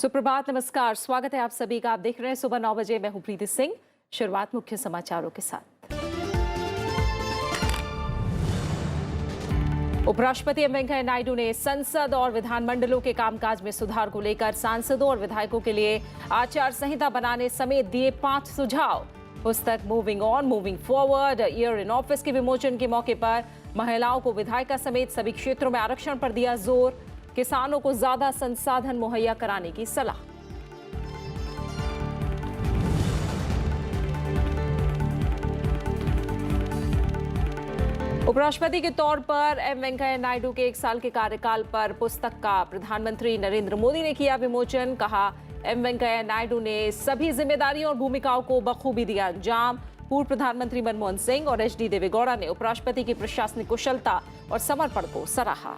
सुप्रभात, नमस्कार, स्वागत है आप सभी का। आप देख रहे हैं सुबह 9 बजे। मैं हूं प्रीति सिंह। शुरुआत मुख्य समाचारों के साथ। उपराष्ट्रपति एम वेंकैया नायडू ने संसद और विधानमंडलों के कामकाज में सुधार को लेकर सांसदों और विधायकों के लिए आचार संहिता बनाने समेत दिए 5 सुझाव। पुस्तक moving on moving forward year in office के विमोचन के मौके पर महिलाओं को विधायिका समेत सभी क्षेत्रों में आरक्षण पर दिया जोर। किसानों को ज्यादा संसाधन मुहैया कराने की सलाह। उपराष्ट्रपति के तौर पर एम वेंकैया नायडू के 1 साल के कार्यकाल पर पुस्तक का प्रधानमंत्री नरेंद्र मोदी ने किया विमोचन। कहा, एम वेंकैया नायडू ने सभी जिम्मेदारियों और भूमिकाओं को बखूबी दिया अंजाम। पूर्व प्रधानमंत्री मनमोहन सिंह और एच डी देवेगौड़ा ने उपराष्ट्रपति की प्रशासनिक कुशलता और समर्पण को सराहा।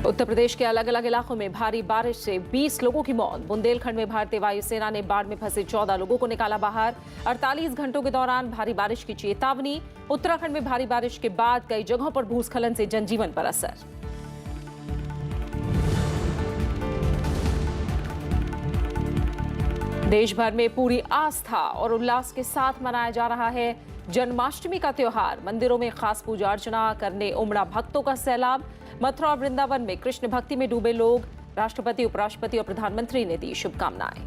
उत्तर प्रदेश के अलग अलग इलाकों में भारी बारिश से 20 लोगों की मौत। बुंदेलखंड में भारतीय वायुसेना ने बाढ़ में फंसे 14 लोगों को निकाला बाहर। 48 घंटों के दौरान भारी बारिश की चेतावनी। उत्तराखंड में भारी बारिश के बाद कई जगहों पर भूस्खलन से जनजीवन पर असर। देश भर में पूरी आस्था और उल्लास के साथ मनाया जा रहा है जन्माष्टमी का त्योहार। मंदिरों में खास पूजा अर्चना करने उमड़ा भक्तों का सैलाब। मथुरा और वृंदावन में कृष्ण भक्ति में डूबे लोग। राष्ट्रपति, उपराष्ट्रपति और प्रधानमंत्री ने दी शुभकामनाएं।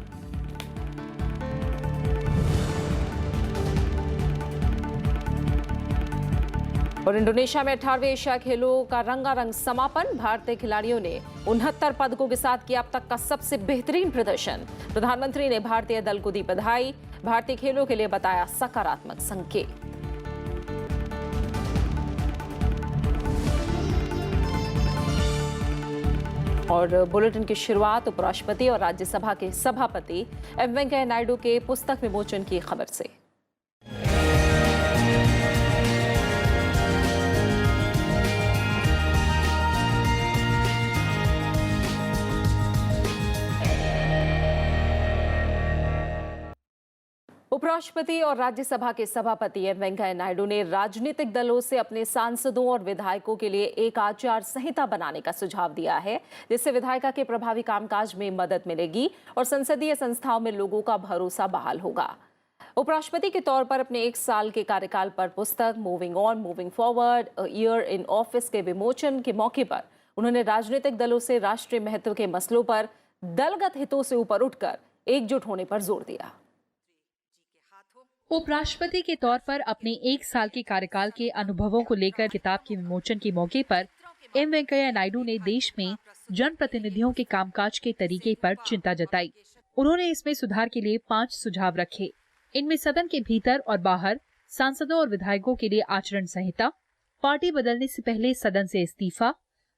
और इंडोनेशिया में 18वें एशिया खेलों का रंगारंग समापन। भारतीय खिलाड़ियों ने 69 पदकों के साथ किया अब तक का सबसे बेहतरीन प्रदर्शन। प्रधानमंत्री ने भारतीय दल को दी बधाई। भारतीय खेलों के लिए बताया सकारात्मक संकेत। और बुलेटिन की शुरुआत उपराष्ट्रपति और राज्यसभा के सभापति एम वेंकैया नायडू के पुस्तक विमोचन की खबर से। उपराष्ट्रपति और राज्यसभा के सभापति एम वेंकैया नायडू ने राजनीतिक दलों से अपने सांसदों और विधायकों के लिए एक आचार संहिता बनाने का सुझाव दिया है, जिससे विधायिका के प्रभावी कामकाज में मदद मिलेगी और संसदीय संस्थाओं में लोगों का भरोसा बहाल होगा। उपराष्ट्रपति के तौर पर अपने 1 साल के कार्यकाल पर पुस्तक moving on moving forward year in office के विमोचन के मौके पर उन्होंने राजनीतिक दलों से राष्ट्रीय महत्व के मसलों पर दलगत हितों से ऊपर उठकर एकजुट होने पर जोर दिया। उपराष्ट्रपति के तौर पर अपने 1 साल के कार्यकाल के अनुभवों को लेकर किताब के विमोचन के मौके पर एम वेंकैया नायडू ने देश में जनप्रतिनिधियों के कामकाज के तरीके पर चिंता जताई। उन्होंने इसमें सुधार के लिए 5 सुझाव रखे। इनमें सदन के भीतर और बाहर सांसदों और विधायकों के लिए आचरण संहिता, पार्टी बदलने से पहले सदन से इस्तीफा,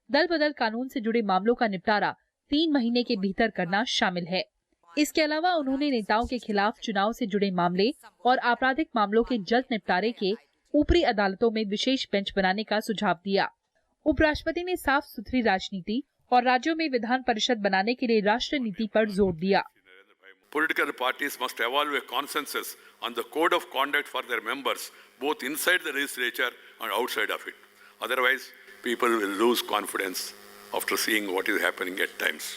दल बदल कानून से जुड़े मामलों का निपटारा 3 महीने के भीतर करना शामिल है। इसके अलावा उन्होंने नेताओं के खिलाफ चुनाव से जुड़े मामले और आपराधिक मामलों के जल्द निपटारे के ऊपरी अदालतों में विशेष बेंच बनाने का सुझाव दिया। उपराष्ट्रपति ने साफ सुथरी राजनीति और राज्यों में विधान परिषद बनाने के लिए राष्ट्रीय नीति पर जोर दिया। Political parties must evolve a consensus on the code of conduct for their members, both inside the legislature and outside of it. Otherwise, people will lose confidence after seeing what is happening at times.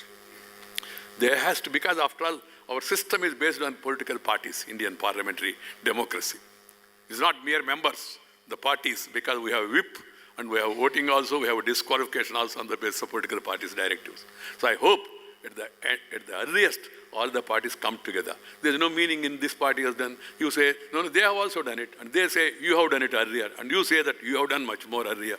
There has to, because after all, our system is based on political parties, Indian parliamentary democracy. It's not mere members, the parties, because we have whip and we have voting also, we have disqualification also on the basis of political parties' directives. So I hope at the earliest, all the parties come together. There's no meaning in this party has done. You say, no, they have also done it. And they say, you have done it earlier. And you say that you have done much more earlier.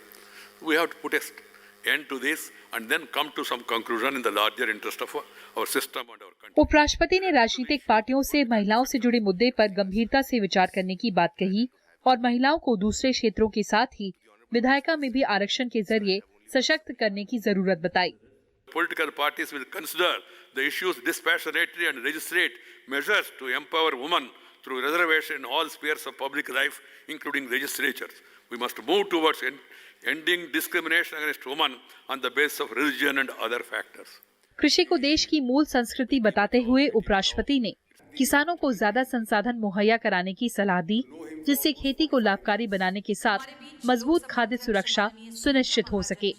We have to put an end to this and then come to some conclusion in the larger interest of our system and our country. उपराष्ट्रपति ने राजनीतिक पार्टियों से महिलाओं से जुड़े मुद्दे पर गंभीरता से विचार करने की बात कही और महिलाओं को दूसरे क्षेत्रों के साथ ही विधायिका में भी आरक्षण के जरिए सशक्त करने की जरूरत बताई। Political parties will consider the issues dispassionately and legislate measures to empower women through reservation in all spheres of public life, including legislatures. We must move towards ending discrimination against women on the basis of religion and other factors. कृषि को देश की मूल संस्कृति बताते हुए उपराष्ट्रपति ने किसानों को ज्यादा संसाधन मुहैया कराने की सलाह दी, जिससे खेती को लाभकारी बनाने के साथ मजबूत खाद्य सुरक्षा सुनिश्चित हो सके।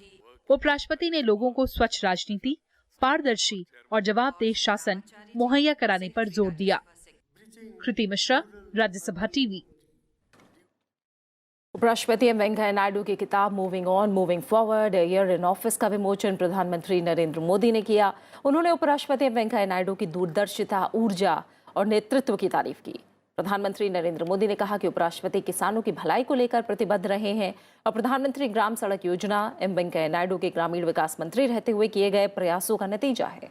उपराष्ट्रपति ने लोगों को स्वच्छ राजनीति, पारदर्शी और जवाबदेह शासन मुहैया कराने पर जोर दिया। कृति मिश्रा, राज्यसभा टीवी। उपराष्ट्रपति एम वेंकैया नायडू की किताब moving on moving forward a year in office का विमोचन प्रधानमंत्री नरेंद्र मोदी ने किया। उन्होंने उपराष्ट्रपति एम वेंकैया नायडू की दूरदर्शिता, ऊर्जा और नेतृत्व की तारीफ की। प्रधानमंत्री नरेंद्र मोदी ने कहा कि उपराष्ट्रपति किसानों की भलाई को लेकर प्रतिबद्ध रहे हैं और प्रधानमंत्री ग्राम सड़क योजना एम वेंकैया नायडू के ग्रामीण विकास मंत्री रहते हुए किए गए प्रयासों का नतीजा है।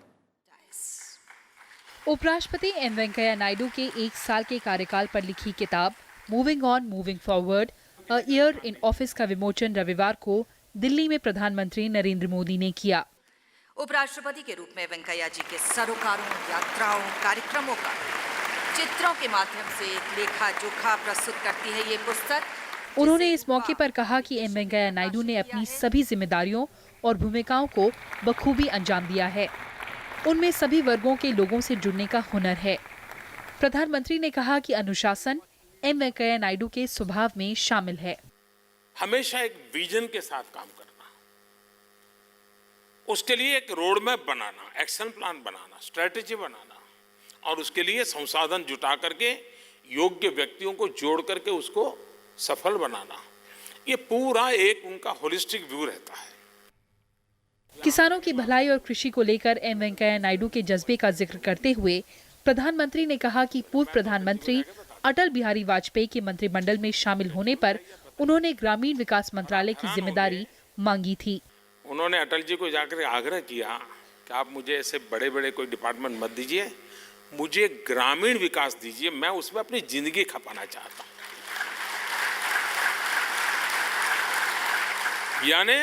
उपराष्ट्रपति एम वेंकैया नायडू के 1 साल के कार्यकाल पर लिखी किताब moving on moving forward a year in office का विमोचन रविवार को दिल्ली में प्रधानमंत्री नरेंद्र मोदी ने किया। उपराष्ट्रपति के रूप में वेंकैया जी के सरोकारों, यात्राओं, कार्यक्रमों का चित्रों के माध्यम से लेखा जोखा प्रस्तुत करती है ये पुस्तक। उन्होंने इस मौके पर कहा कि एम वेंकैया नायडू ने अपनी सभी जिम्मेदारियों और भूमिकाओं को बखूबी अंजाम दिया है। उनमें सभी वर्गों के लोगों से जुड़ने का हुनर है। प्रधानमंत्री ने कहा कि अनुशासन एम वेंकैया नायडू के स्वभाव में शामिल है। हमेशा एक विजन के साथ काम करना, उसके लिए एक रोड मैप बनाना, एक्शन प्लान बनाना, स्ट्रेटेजी बनाना और उसके लिए संसाधन जुटा करके योग्य व्यक्तियों को जोड़ करके उसको सफल बनाना, ये पूरा एक उनका होलिस्टिक व्यू रहता है। किसानों की भलाई और कृषि को लेकर एम वेंकैया नायडू के जज्बे का जिक्र करते हुए प्रधानमंत्री ने कहा कि पूर्व प्रधानमंत्री अटल बिहारी वाजपेयी के मंत्रिमंडल में शामिल होने पर उन्होंने ग्रामीण विकास मंत्रालय की जिम्मेदारी मांगी थी। उन्होंने अटल जी को जाकर आग्रह किया कि आप मुझे ऐसे बड़े बड़े कोई डिपार्टमेंट मत दीजिए, मुझे ग्रामीण विकास दीजिए, मैं उसमें अपनी जिंदगी खपाना चाहता हूँ। यानी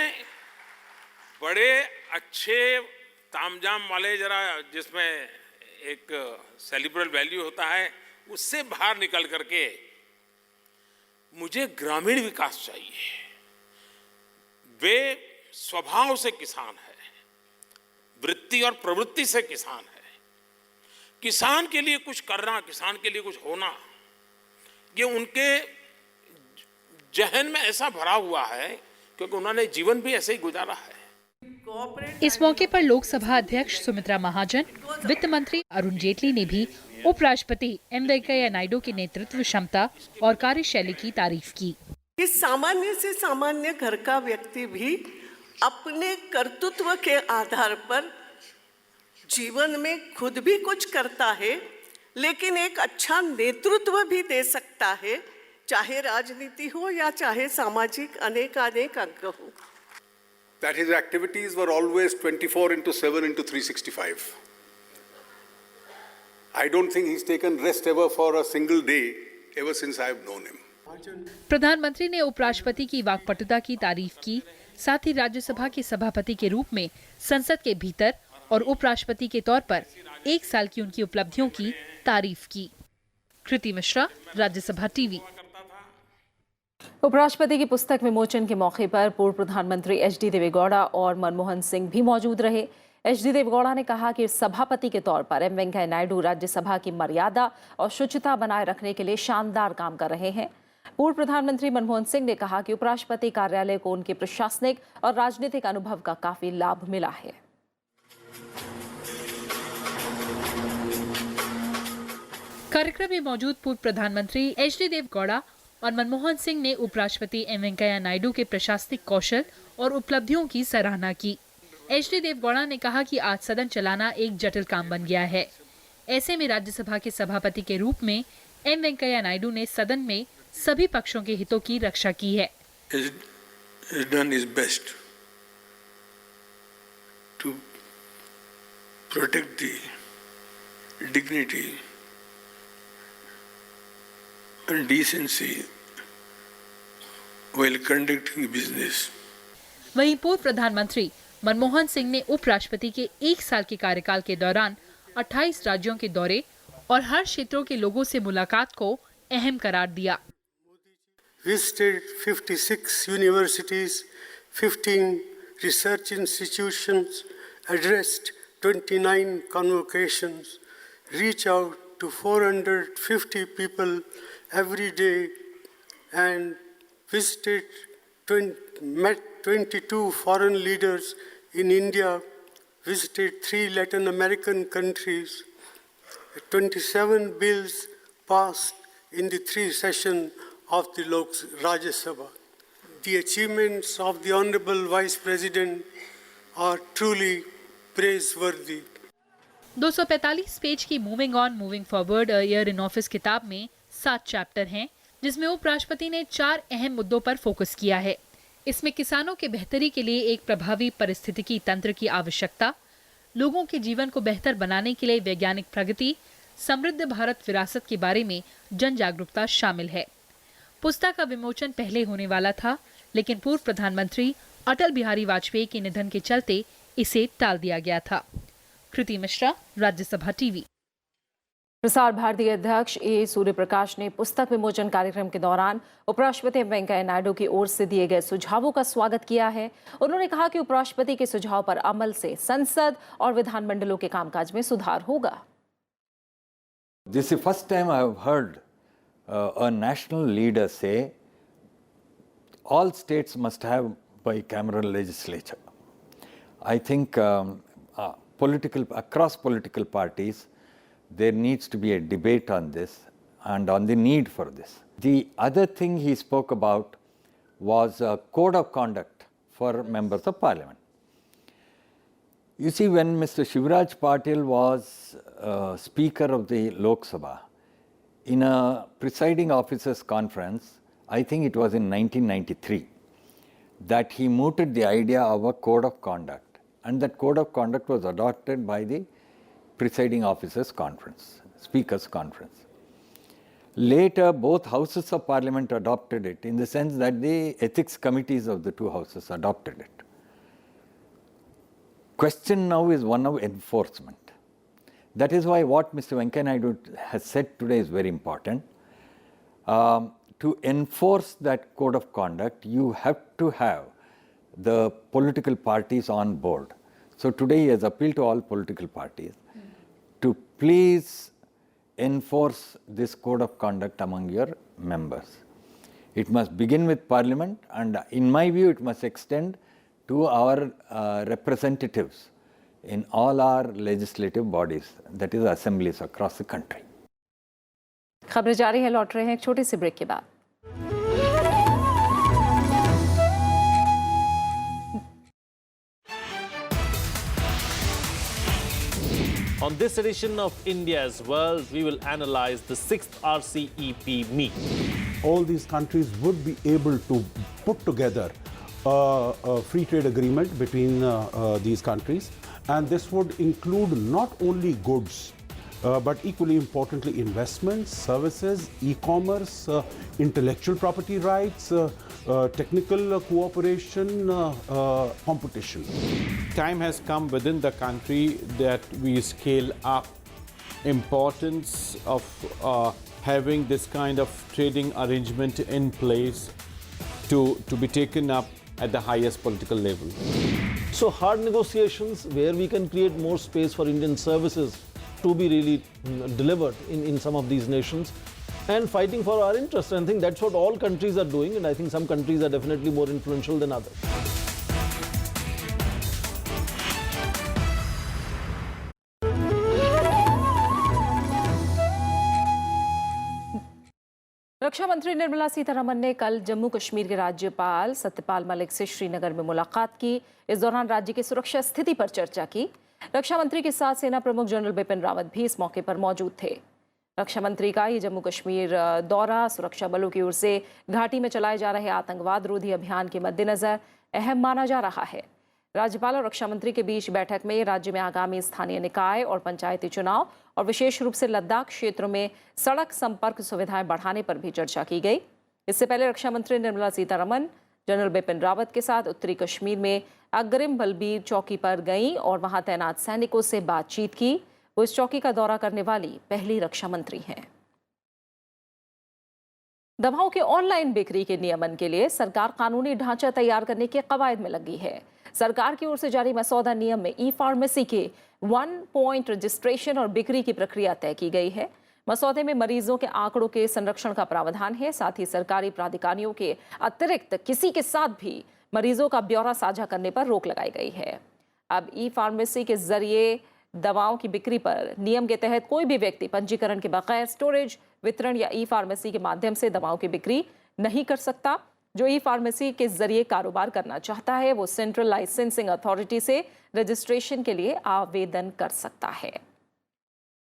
बड़े अच्छे तामझाम वाले, जरा जिसमें एक सेलिब्रल वैल्यू होता है, उससे बाहर निकल करके मुझे ग्रामीण विकास चाहिए। वे स्वभाव से किसान है, वृत्ति और प्रवृत्ति से किसान है। किसान के लिए कुछ करना, किसान के लिए कुछ होना, ये उनके जहन में ऐसा भरा हुआ है क्योंकि उन्होंने जीवन भी ऐसे ही गुजारा है। इस मौके पर लोकसभा अध्यक्ष सुमित्रा महाजन, वित्त मंत्री अरुण जेटली ने भी उपराष्ट्रपति एम वेंकैया नायडू की नेतृत्व क्षमता और कार्यशैली की तारीफ की। इस सामान्य से सामान्य घर का व्यक्ति भी अपने कर्तृत्व के आधार पर जीवन में खुद भी कुछ करता है, लेकिन एक अच्छा नेतृत्व भी दे सकता है, चाहे राजनीति हो या चाहे सामाजिक अनेक अंग हो। That his activities were always 24/7 into 365. I don't think he's taken rest ever for a single day ever since I've known him. प्रधानमंत्री ने उपराष्ट्रपति की वाक्पटुता की तारीफ की, साथ ही राज्यसभा के सभापति के रूप में संसद के भीतर और उपराष्ट्रपति के तौर पर 1 साल की उनकी उपलब्धियों की तारीफ की। कृति मिश्रा, राज्यसभा टीवी। उपराष्ट्रपति की पुस्तक विमोचन के मौके पर पूर्व प्रधानमंत्री एच.डी. देवेगौड़ा और मनमोहन सिंह भी मौजूद रहे। एच.डी. देवेगौड़ा ने कहा कि सभापति के तौर पर एम वेंकैया नायडू राज्यसभा की मर्यादा और शुचिता बनाए रखने के लिए शानदार काम कर रहे हैं। पूर्व प्रधानमंत्री मनमोहन सिंह ने कहा कि उपराष्ट्रपति कार्यालय को उनके प्रशासनिक और राजनीतिक अनुभव का काफी लाभ मिला है। कार्यक्रम में मौजूद पूर्व प्रधानमंत्री एच.डी. देवेगौड़ा और मनमोहन सिंह ने उपराष्ट्रपति एम वेंकैया नायडू के प्रशासनिक कौशल और उपलब्धियों की सराहना की। एच.डी. देवेगौड़ा ने कहा कि आज सदन चलाना एक जटिल काम बन गया है। ऐसे में राज्यसभा के सभापति के रूप में एम वेंकैया नायडू ने सदन में सभी पक्षों के हितों की रक्षा की है। Has done his best to protect the dignity and decency while conducting business. वहीं पूर्व प्रधानमंत्री मनमोहन सिंह ने उपराष्ट्रपति के 1 साल के कार्यकाल के दौरान 28 राज्यों के दौरे और हर क्षेत्रों के लोगों से मुलाकात को अहम करार दिया। Visited 56 universities, 15 research institutions, addressed 29 convocations, reached out to 450 people every day and met 22 foreign leaders in India, visited 3 Latin American countries, 27 bills passed in the 3 sessions of the Rajya Sabha. The achievements of the Honorable Vice President are truly praiseworthy. 245 page की moving on moving forward a year in office किताब में 7 chapter हैं, जिसमें उपराष्ट्रपति ने 4 अहम मुद्दों पर फोकस किया है। इसमें किसानों के बेहतरी के लिए एक प्रभावी पारिस्थितिकी तंत्र की आवश्यकता, लोगों के जीवन को बेहतर बनाने के लिए वैज्ञानिक प्रगति, समृद्ध भारत विरासत के बारे में जन जागरूकता शामिल है। पुस्तक का विमोचन पहले होने वाला था, लेकिन पूर्व प्रधानमंत्री अटल बिहारी वाजपेयी के निधन के चलते इसे टाल दिया गया था। कृति मिश्रा, राज्यसभा टीवी। प्रसार भारती अध्यक्ष ए सूर्यप्रकाश ने पुस्तक विमोचन कार्यक्रम के दौरान उपराष्ट्रपति वेंकैया नायडू की ओर से दिए गए सुझावों का स्वागत किया है। उन्होंने कहा कि उपराष्ट्रपति के सुझाव पर अमल से संसद और विधानमंडलों के कामकाज में सुधार होगा। This is the first time I have heard a national leader say all states must have bicameral legislature. I think across political parties, there needs to be a debate on this and on the need for this. The other thing he spoke about was a code of conduct for members of parliament. You see, when Mr. Shivraj Patil was Speaker of the Lok Sabha, in a presiding officers conference, I think it was in 1993, that he mooted the idea of a code of conduct, and that code of conduct was adopted by the presiding officers conference, speakers conference. Later, both houses of parliament adopted it, in the sense that the ethics committees of the 2 houses adopted it. Question now is one of enforcement. That is why what Mr. Venkaiah Naidu has said today is very important. To enforce that code of conduct, you have to have the political parties on board. So today he has appealed to all political parties to please enforce this code of conduct among your members. It must begin with Parliament, and in my view it must extend to our representatives in all our legislative bodies, that is assemblies across the country. खबरें जारी हैं, लौट रहे हैं एक छोटी सी break के बाद। On this edition of India's World, we will analyze the 6th RCEP meet. All these countries would be able to put together a free trade agreement between these countries, and this would include not only goods, but equally importantly investments, services, e-commerce, intellectual property rights, technical cooperation, competition. Time has come within the country that we scale up importance of having this kind of trading arrangement in place to be taken up at the highest political level. So hard negotiations where we can create more space for Indian services to be really delivered in some of these nations, and fighting for our interests. And I think that's what all countries are doing, and I think some countries are definitely more influential than others. रक्षा मंत्री निर्मला सीतारमण ने कल जम्मू कश्मीर के राज्यपाल सत्यपाल मलिक से श्रीनगर में मुलाकात की। इस दौरान राज्य की सुरक्षा स्थिति पर चर्चा की। रक्षा मंत्री के साथ सेना प्रमुख जनरल बिपिन रावत भी इस मौके पर मौजूद थे। रक्षा मंत्री का ये जम्मू कश्मीर दौरा सुरक्षा बलों की ओर से घाटी में चलाए जा रहे आतंकवाद रोधी अभियान के मद्देनजर अहम माना जा रहा है। राज्यपाल और रक्षा मंत्री के बीच बैठक में राज्य में आगामी स्थानीय निकाय और पंचायती चुनाव और विशेष रूप से लद्दाख क्षेत्रों में सड़क संपर्क सुविधाएं बढ़ाने पर भी चर्चा की गई। इससे पहले रक्षा मंत्री निर्मला सीतारमण जनरल बिपिन रावत के साथ उत्तरी कश्मीर में अग्रिम बलबीर चौकी पर गईं और वहां तैनात सैनिकों से बातचीत की। वो इस चौकी का दौरा करने वाली पहली रक्षा मंत्री हैं। दवाओं के ऑनलाइन बिक्री के नियमन के लिए सरकार कानूनी ढांचा तैयार करने के कवायद में लगी है। सरकार की ओर से जारी मसौदा नियम में ई फार्मेसी के 1 पॉइंट रजिस्ट्रेशन और बिक्री की प्रक्रिया तय की गई है। मसौदे में मरीजों के आंकड़ों के संरक्षण का प्रावधान है। साथ ही सरकारी प्राधिकारियों के अतिरिक्त किसी के साथ भी मरीजों का ब्यौरा साझा करने पर रोक लगाई गई है। अब ई फार्मेसी के जरिए दवाओं की बिक्री पर नियम के तहत कोई भी व्यक्ति पंजीकरण के बगैर स्टोरेज, वितरण या ई फार्मेसी के माध्यम से दवाओं की बिक्री नहीं कर सकता। जो ई फार्मेसी के जरिए कारोबार करना चाहता है वो सेंट्रल लाइसेंसिंग अथॉरिटी से रजिस्ट्रेशन के लिए आवेदन कर सकता है।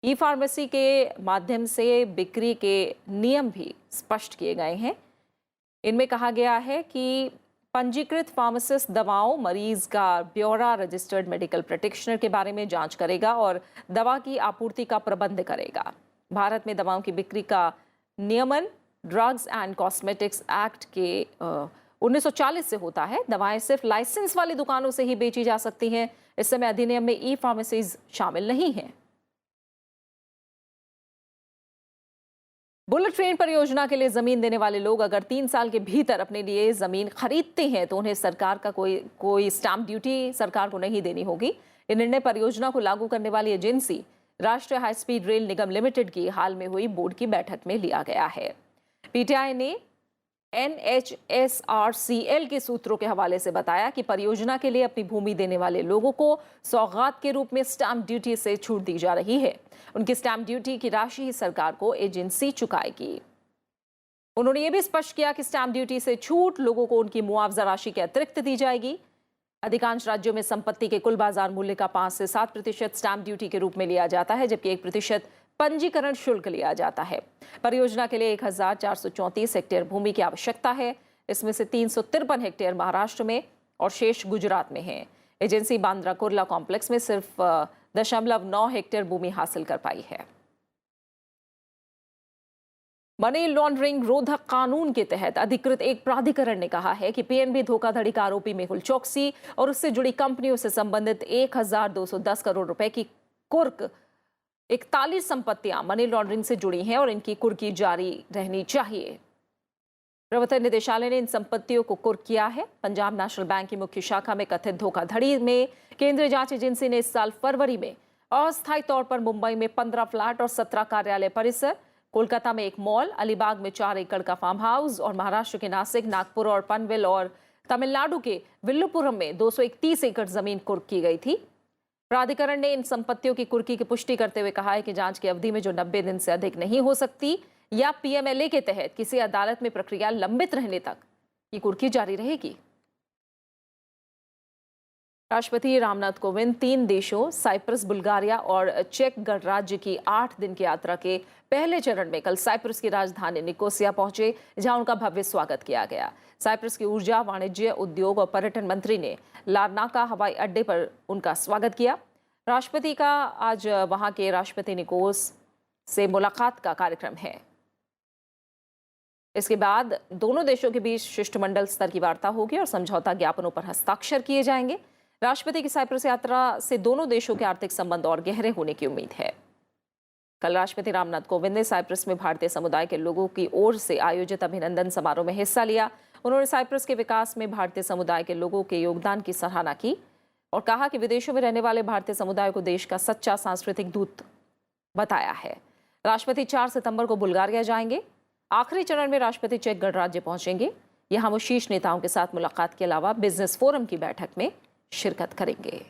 ई फार्मेसी के माध्यम से बिक्री के नियम भी स्पष्ट किए गए हैं। इनमें कहा गया है कि पंजीकृत फार्मासिस्ट दवाओं, मरीज का ब्यौरा, रजिस्टर्ड मेडिकल प्रैक्टिशनर के बारे में जांच करेगा और दवा की आपूर्ति का प्रबंध करेगा। भारत में दवाओं की बिक्री का नियमन ड्रग्स एंड कॉस्मेटिक्स एक्ट के 1940 से होता है। दवाएं सिर्फ लाइसेंस वाली दुकानों से ही बेची जा सकती हैं। इस समय अधिनियम में ई फार्मेसीज शामिल नहीं हैं। बुलेट ट्रेन परियोजना के लिए जमीन देने वाले लोग अगर 3 साल के भीतर अपने लिए जमीन खरीदते हैं तो उन्हें सरकार का कोई स्टैंप ड्यूटी सरकार को नहीं देनी होगी। ये निर्णय परियोजना को लागू करने वाली एजेंसी राष्ट्रीय हाई स्पीड रेल निगम लिमिटेड की हाल में हुई बोर्ड की बैठक में लिया गया है। पीटीआई ने NHSRCL के सूत्रों के हवाले से बताया कि परियोजना के लिए अपनी भूमि देने वाले लोगों को सौगात के रूप में स्टैंप ड्यूटी से छूट दी जा रही है। उनकी स्टैंप ड्यूटी की राशि ही सरकार को एजेंसी चुकाएगी। उन्होंने ये भी स्पष्ट किया कि स्टैंप ड्यूटी से छूट लोगों को उनकी मुआवजा राशि के अतिरिक्त दी जाएगी। अधिकांश राज्यों में संपत्ति के कुल बाजार मूल्य का 5 से 7% स्टैंप ड्यूटी के रूप में लिया जाता है, जबकि 1% पंजीकरण शुल्क लिया जाता है। परियोजना के लिए 1434 हेक्टेयर भूमि की आवश्यकता है। इसमें से 353 हेक्टेयर महाराष्ट्र में और शेष गुजरात में है। एजेंसी बांद्रा कुर्ला कॉम्प्लेक्स में सिर्फ 0.9 हेक्टेयर भूमि हासिल कर पाई है। मनी लॉन्ड्रिंग रोधक कानून के तहत अधिकृत एक प्राधिकरण ने कहा है कि पीएनबी धोखाधड़ी का आरोपी मेहुल चोकसी और उससे जुड़ी कंपनियों से संबंधित 1210 करोड़ रुपए की कुर्क 41 संपत्तियां मनी लॉन्ड्रिंग से जुड़ी हैं और इनकी कुर्की जारी रहनी चाहिए। प्रवर्तन निदेशालय ने इन संपत्तियों को कुर्क किया है। पंजाब नेशनल बैंक की मुख्य शाखा में कथित धोखाधड़ी में केंद्रीय जांच एजेंसी ने इस साल फरवरी में अस्थायी तौर पर मुंबई में 15 फ्लैट और 17 कार्यालय परिसर, कोलकाता में 1 मॉल, अलीबाग में 4 एकड़ का फार्म हाउस और महाराष्ट्र के नासिक, नागपुर और पनवेल और तमिलनाडु के विल्लुपुरम में 231 एकड़ जमीन कुर्क की गई थी। प्राधिकरण ने इन संपत्तियों की कुर्की की पुष्टि करते हुए कहा है कि जांच की अवधि में जो 90 दिन से अधिक नहीं हो सकती या पीएमएलए के तहत किसी अदालत में प्रक्रिया लंबित रहने तक ये कुर्की जारी रहेगी। राष्ट्रपति रामनाथ कोविंद 3 देशों साइप्रस, बुल्गारिया और चेक गणराज्य की 8 दिन की यात्रा के पहले चरण में कल साइप्रस की राजधानी निकोसिया पहुंचे, जहां उनका भव्य स्वागत किया गया। साइप्रस की ऊर्जा, वाणिज्य, उद्योग और पर्यटन मंत्री ने लारनाका हवाई अड्डे पर उनका स्वागत किया। राष्ट्रपति का आज वहां के राष्ट्रपति निकोस से मुलाकात का कार्यक्रम है। इसके बाद दोनों देशों के बीच शिष्टमंडल स्तर की वार्ता होगी और समझौता ज्ञापनों पर हस्ताक्षर किए जाएंगे। राष्ट्रपति की साइप्रस यात्रा से दोनों देशों के आर्थिक संबंध और गहरे होने की उम्मीद है। कल राष्ट्रपति रामनाथ कोविंद ने साइप्रस में भारतीय समुदाय के लोगों की ओर से आयोजित अभिनंदन समारोह में हिस्सा लिया। उन्होंने साइप्रस के विकास में भारतीय समुदाय के लोगों के योगदान की सराहना की और कहा कि विदेशों में रहने वाले भारतीय समुदाय को देश का सच्चा सांस्कृतिक दूत बताया है। राष्ट्रपति 4 सितंबर को बुल्गारिया जाएंगे। आखिरी चरण में राष्ट्रपति चेक गणराज्य पहुंचेंगे। यहां वो शीर्ष नेताओं के साथ मुलाकात के अलावा बिजनेस फोरम की बैठक में शिरकत करेंगे।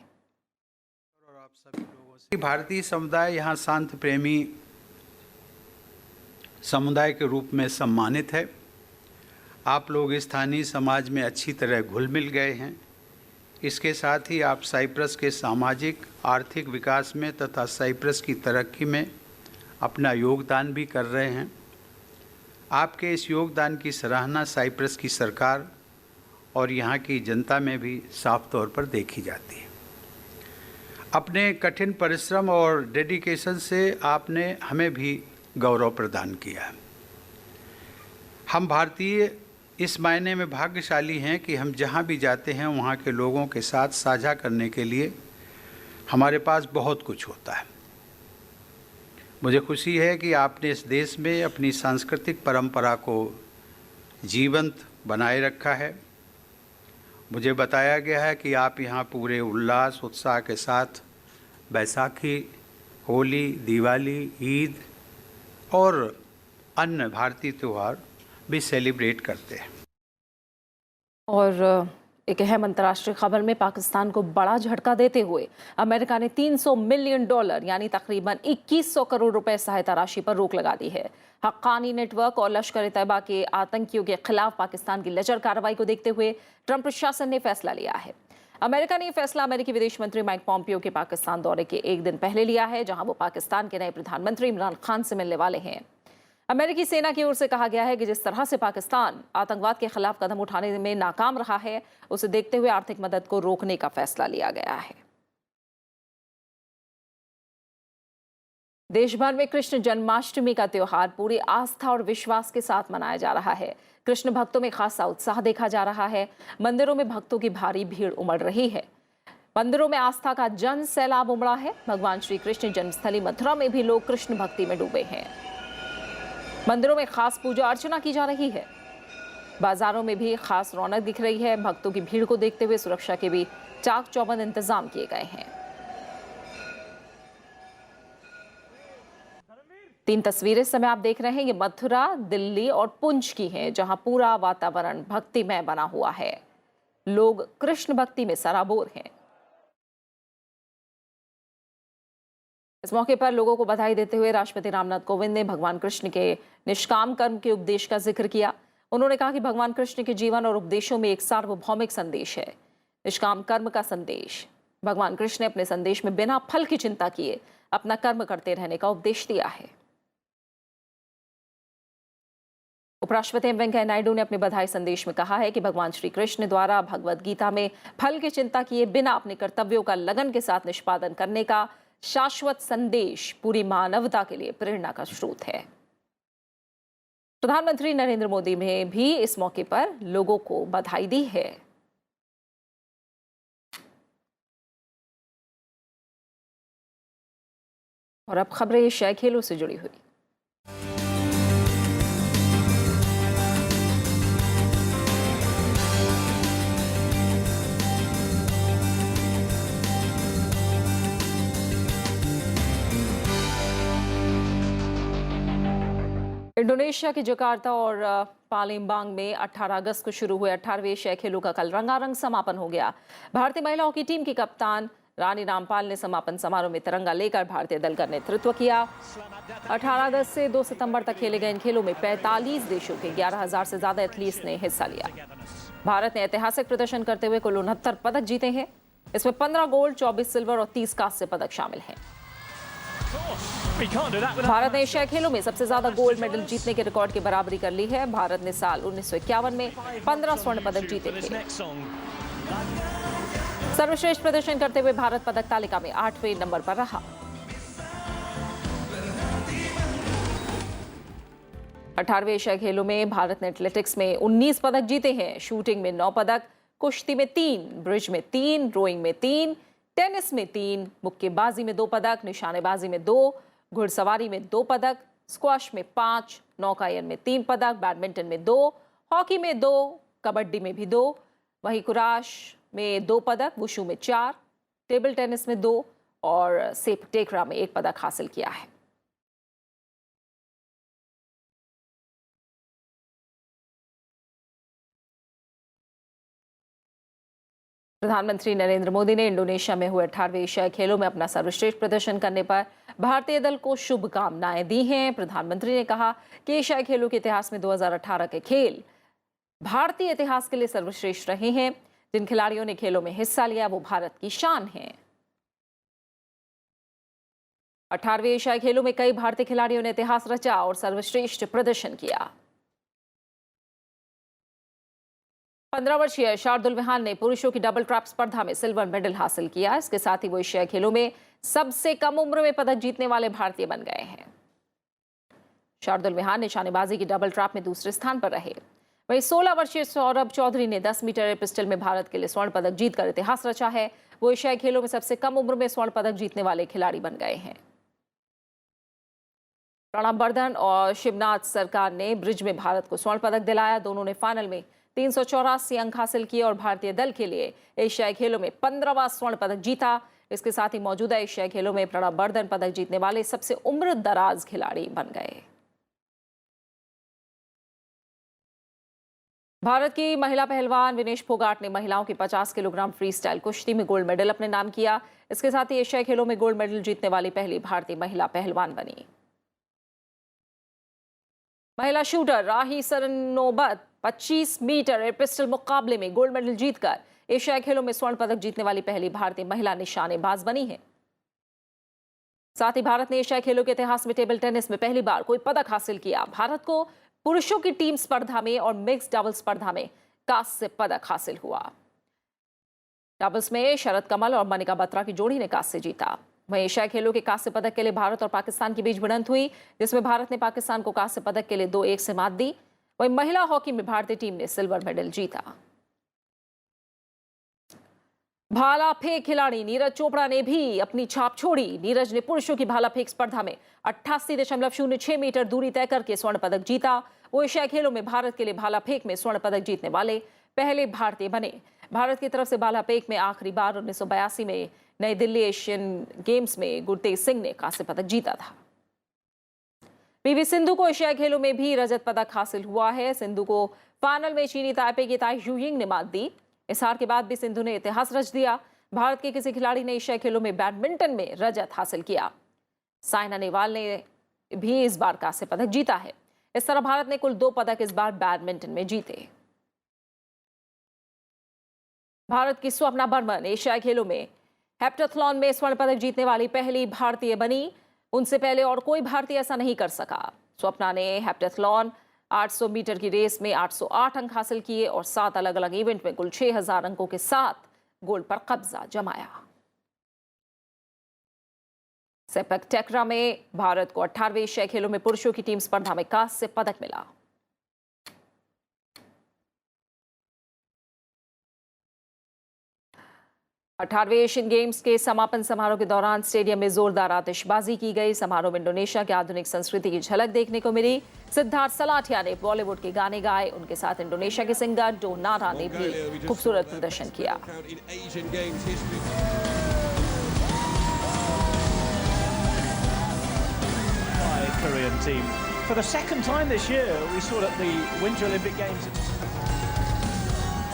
भारतीय समुदाय यहाँ शांति प्रेमी समुदाय के रूप में सम्मानित है। आप लोग स्थानीय समाज में अच्छी तरह घुल मिल गए हैं। इसके साथ ही आप साइप्रस के सामाजिक आर्थिक विकास में तथा साइप्रस की तरक्की में अपना योगदान भी कर रहे हैं। आपके इस योगदान की सराहना साइप्रस की सरकार और यहाँ की जनता में भी साफ तौर पर देखी जाती है। अपने कठिन परिश्रम और डेडिकेशन से आपने हमें भी गौरव प्रदान किया है। हम भारतीय इस मायने में भाग्यशाली हैं कि हम जहाँ भी जाते हैं वहाँ के लोगों के साथ साझा करने के लिए हमारे पास बहुत कुछ होता है। मुझे खुशी है कि आपने इस देश में अपनी सांस्कृतिक परंपरा को जीवंत बनाए रखा है। मुझे बताया गया है कि आप यहाँ पूरे उल्लास उत्साह के साथ बैसाखी, होली, दिवाली, ईद और अन्य भारतीय त्यौहार भी सेलिब्रेट करते हैं। और एक अहम अंतर्राष्ट्रीय खबर में पाकिस्तान को बड़ा झटका देते हुए अमेरिका ने $300 मिलियन यानी तकरीबन 2100 करोड़ रुपए सहायता राशि पर रोक लगा दी है। हक्कानी नेटवर्क और लश्कर तैयबा के आतंकियों के खिलाफ पाकिस्तान की लचर कार्रवाई को देखते हुए ट्रंप प्रशासन ने फैसला लिया है। अमेरिका ने यह फैसला अमेरिकी विदेश मंत्री माइक पॉम्पियो के पाकिस्तान दौरे के एक दिन पहले लिया है, जहां वो पाकिस्तान के नए प्रधानमंत्री इमरान खान से मिलने वाले हैं। अमेरिकी सेना की ओर से कहा गया है कि जिस तरह से पाकिस्तान आतंकवाद के खिलाफ कदम उठाने में नाकाम रहा है, उसे देखते हुए आर्थिक मदद को रोकने का फैसला लिया गया है। देश भर में कृष्ण जन्माष्टमी का त्योहार पूरी आस्था और विश्वास के साथ मनाया जा रहा है। कृष्ण भक्तों में खासा उत्साह देखा जा रहा है। मंदिरों में भक्तों की भारी भीड़ उमड़ रही है। मंदिरों में आस्था का जन सैलाब उमड़ा है। भगवान श्री कृष्ण जन्मस्थली मथुरा में भी लोग कृष्ण भक्ति में डूबे हैं। मंदिरों में खास पूजा अर्चना की जा रही है। बाजारों में भी खास रौनक दिख रही है। भक्तों की भीड़ को देखते हुए सुरक्षा के भी चाक चौबंद इंतजाम किए गए हैं। 3 तस्वीरें इस समय आप देख रहे हैं, ये मथुरा, दिल्ली और पुंछ की हैं, जहां पूरा वातावरण भक्तिमय बना हुआ है। लोग कृष्ण भक्ति में सराबोर हैं। इस मौके पर लोगों को बधाई देते हुए राष्ट्रपति रामनाथ कोविंद ने भगवान कृष्ण के निष्काम कर्म के उपदेश का जिक्र किया। उन्होंने कहा कि भगवान कृष्ण के जीवन और उपदेशों में एक सार्वभौमिक संदेश है, निष्काम कर्म का संदेश। भगवान कृष्ण ने अपने संदेश में बिना फल की चिंता किए अपना कर्म करते रहने का उपदेश दिया है। उपराष्ट्रपति वेंकैया नायडू ने अपने बधाई संदेश में कहा है कि भगवान श्री कृष्ण द्वारा भगवद गीता में फल की चिंता किए बिना अपने कर्तव्यों का लगन के साथ निष्पादन करने का शाश्वत संदेश पूरी मानवता के लिए प्रेरणा का स्रोत है। प्रधानमंत्री नरेंद्र मोदी ने भी इस मौके पर लोगों को बधाई दी है। और अब खबरें एशियाई खेलों से जुड़ी हुई। इंडोनेशिया के जकार्ता और पालेम्बांग में 18 अगस्त को शुरू हुए 18वें एशियाई खेलों का कल रंगारंग समापन हो गया। भारतीय महिला हॉकी टीम की कप्तान रानी रामपाल ने समापन समारोह में तिरंगा लेकर भारतीय दल का नेतृत्व किया। 18 अगस्त से 2 सितंबर तक खेले गए इन खेलों में 45 देशों के 11,000 से ज्यादा एथलीट्स ने हिस्सा लिया। भारत ने ऐतिहासिक प्रदर्शन करते हुए कुल 69 पदक जीते हैं। इसमें 15 गोल्ड, 24 सिल्वर और 30 कांस्य पदक शामिल हैं। भारत ने एशियाई खेलों में सबसे ज्यादा गोल्ड मेडल जीतने के रिकॉर्ड की बराबरी कर ली है। भारत ने साल 1951 में 15 स्वर्ण पदक जीते थे। सर्वश्रेष्ठ प्रदर्शन करते हुए भारत पदक तालिका में 8वें नंबर पर रहा। 18वें एशियाई खेलों में भारत ने एथलेटिक्स में 19 पदक जीते हैं। शूटिंग में 9 पदक, कुश्ती में 3, ब्रिज में 3, रोइंग में 3, टेनिस में 3, मुक्केबाजी में 2 पदक, निशानेबाजी में 2, घुड़सवारी में 2 पदक, स्क्वैश में 5, नौकायन में 3 पदक, बैडमिंटन में 2, हॉकी में 2, कबड्डी में भी 2, वहीं कुराश में 2 पदक, वुशु में 4, टेबल टेनिस में 2 और सेप टेकरा में 1 पदक हासिल किया है। प्रधानमंत्री नरेंद्र मोदी ने इंडोनेशिया में हुए 18वें एशियाई खेलों में अपना सर्वश्रेष्ठ प्रदर्शन करने पर भारतीय दल को शुभकामनाएं दी हैं। प्रधानमंत्री ने कहा कि एशियाई खेलों के इतिहास में 2018 के खेल भारतीय इतिहास के लिए सर्वश्रेष्ठ रहे हैं। जिन खिलाड़ियों ने खेलों में हिस्सा लिया वो भारत की शान हैं। 18वें एशियाई खेलों में कई भारतीय खिलाड़ियों ने इतिहास रचा और सर्वश्रेष्ठ प्रदर्शन किया। 15 वर्षीय शार्दुल विहान ने पुरुषों की डबल ट्रैप स्पर्धा में सिल्वर मेडल हासिल किया। इसके साथ ही वो एशियाई खेलों में सबसे कम उम्र में पदक जीतने वाले भारतीय बन गए हैं। शार्दुल विहान निशानेबाजी की डबल ट्रैप में दूसरे स्थान पर रहे। वहीं 16 वर्षीय सौरभ चौधरी ने 10 मीटर एयर पिस्टल में भारत के लिए स्वर्ण पदक जीतकर इतिहास रचा है। वो एशियाई खेलों में सबसे कम उम्र में स्वर्ण पदक जीतने वाले खिलाड़ी बन गए हैं। प्रणब वर्धन और शिवनाथ सरकार ने ब्रिज में भारत को स्वर्ण पदक दिलाया। दोनों ने फाइनल में 384 अंक हासिल किए और भारतीय दल के लिए एशियाई खेलों में 15वां स्वर्ण पदक जीता। इसके साथ ही मौजूदा एशियाई खेलों में प्रणब वर्धन पदक जीतने वाले सबसे उम्र दराज खिलाड़ी बन गए। भारत की महिला पहलवान विनेश फोगाट ने महिलाओं की 50 किलोग्राम फ्री स्टाइल कुश्ती में गोल्ड मेडल अपने नाम किया। इसके साथ ही एशियाई खेलों में गोल्ड मेडल जीतने वाली पहली भारतीय महिला पहलवान बनी। महिला shooter Rahi Sarnobat 25 metre air pistol मुकाबले में गोल्ड मेडल जीतकर एशियाई खेलों में स्वर्ण पदक जीतने वाली पहली भारतीय महिला निशानेबाज बनी है। साथ ही भारत ने एशियाई खेलों के इतिहास में टेबल टेनिस में पहली बार कोई पदक हासिल किया। भारत को पुरुषों की टीम स्पर्धा में और मिक्स डबल स्पर्धा में कांस्य पदक हासिल हुआ। डबल्स में शरद कमल और मनिका बत्रा की जोड़ी ने कांस्य जीता। वहीं एशियाई खेलों के कांस्य पदक के लिए भारत और पाकिस्तान के बीच भिड़ंत हुई, जिसमें भारत ने पाकिस्तान को कांस्य पदक के लिए 2-1 से मात दी। वहीं महिला हॉकी में भारतीय टीम ने सिल्वर मेडल जीता। भाला फेंक खिलाड़ी नीरज चोपड़ा ने भी अपनी छाप छोड़ी। नीरज ने पुरुषों की भाला फेंक स्पर्धा में 88.06 मीटर दूरी तय करके स्वर्ण पदक जीता। वो एशियाई खेलों में भारत के लिए भाला फेंक में स्वर्ण पदक जीतने वाले पहले भारतीय बने। भारत की तरफ से भाला फेंक में आखिरी बार 1982 में नई दिल्ली एशियन गेम्स में गुरतेज सिंह ने कांस्य पदक जीता था। पीवी सिंधु को एशियाई खेलों में भी रजत पदक हासिल हुआ है। सिंधु को फाइनल में चीनी ताइपे की ताई यूयिंग ने मात दी। इस हार के बाद भी सिंधु ने इतिहास रच दिया। भारत के किसी खिलाड़ी ने एशियाई खेलों में बैडमिंटन में रजत हासिल किया। साइना नेहवाल ने भी इस बार कांस्य पदक जीता है। इस तरह भारत ने कुल 2 पदक इस बार बैडमिंटन में जीते। भारत की स्वप्ना बर्मन एशियाई खेलों में हेप्टाथलॉन में स्वर्ण पदक जीतने वाली पहली भारतीय बनी। उनसे पहले और कोई भारतीय ऐसा नहीं कर सका। स्वप्ना ने हेप्टाथलॉन 800 मीटर की रेस में 808 अंक हासिल किए और 7 अलग अलग इवेंट में कुल 6000 अंकों के साथ गोल्ड पर कब्जा जमाया। सेपक टैक्रा में भारत को 18वें एशियाई खेलों में पुरुषों की टीम स्पर्धा में कांस्य पदक मिला। अठारहवें एशियन गेम्स के समापन समारोह के दौरान स्टेडियम में जोरदार आतिशबाजी की गई। समारोह में इंडोनेशिया की आधुनिक संस्कृति की झलक देखने को मिली। सिद्धार्थ सलाठिया ने बॉलीवुड के गाने गाए। उनके साथ इंडोनेशिया के सिंगर डोनारा ने भी खूबसूरत प्रदर्शन किया। Korean team. For the second time this year, we saw at the Winter Olympic Games.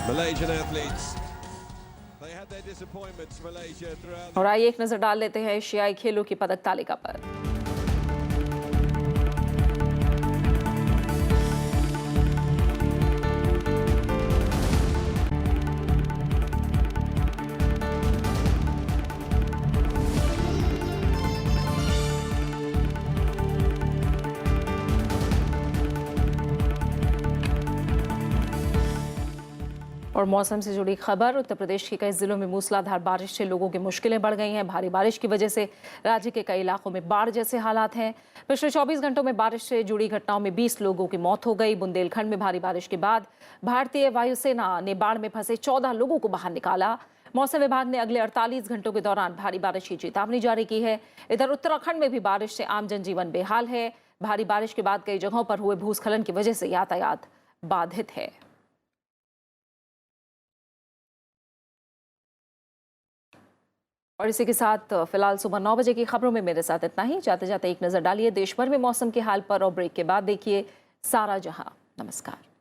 Malaysian athletes, they had their disappointments, Malaysia, throughout. और आइए एक नजर डाल लेते हैं एशियाई खेलों की पदक तालिका पर। और मौसम से जुड़ी खबर। उत्तर प्रदेश के कई जिलों में मूसलाधार बारिश से लोगों की मुश्किलें बढ़ गई हैं। भारी बारिश की वजह से राज्य के कई इलाकों में बाढ़ जैसे हालात हैं। पिछले 24 घंटों में बारिश से जुड़ी घटनाओं में 20 लोगों की मौत हो गई। बुंदेलखंड में भारी बारिश के बाद भारतीय वायुसेना ने बाढ़ में फंसे 14 लोगों को बाहर निकाला। मौसम विभाग ने अगले 48 घंटों के दौरान भारी बारिश की चेतावनी जारी की है। इधर उत्तराखंड में भी बारिश से आम जनजीवन बेहाल है। भारी बारिश के बाद कई जगहों पर हुए भूस्खलन की वजह से यातायात बाधित है। और इसी के साथ फिलहाल सुबह 9 बजे की खबरों में मेरे साथ इतना ही। जाते जाते एक नजर डालिए देश भर में मौसम के हाल पर और ब्रेक के बाद देखिए सारा जहां। नमस्कार।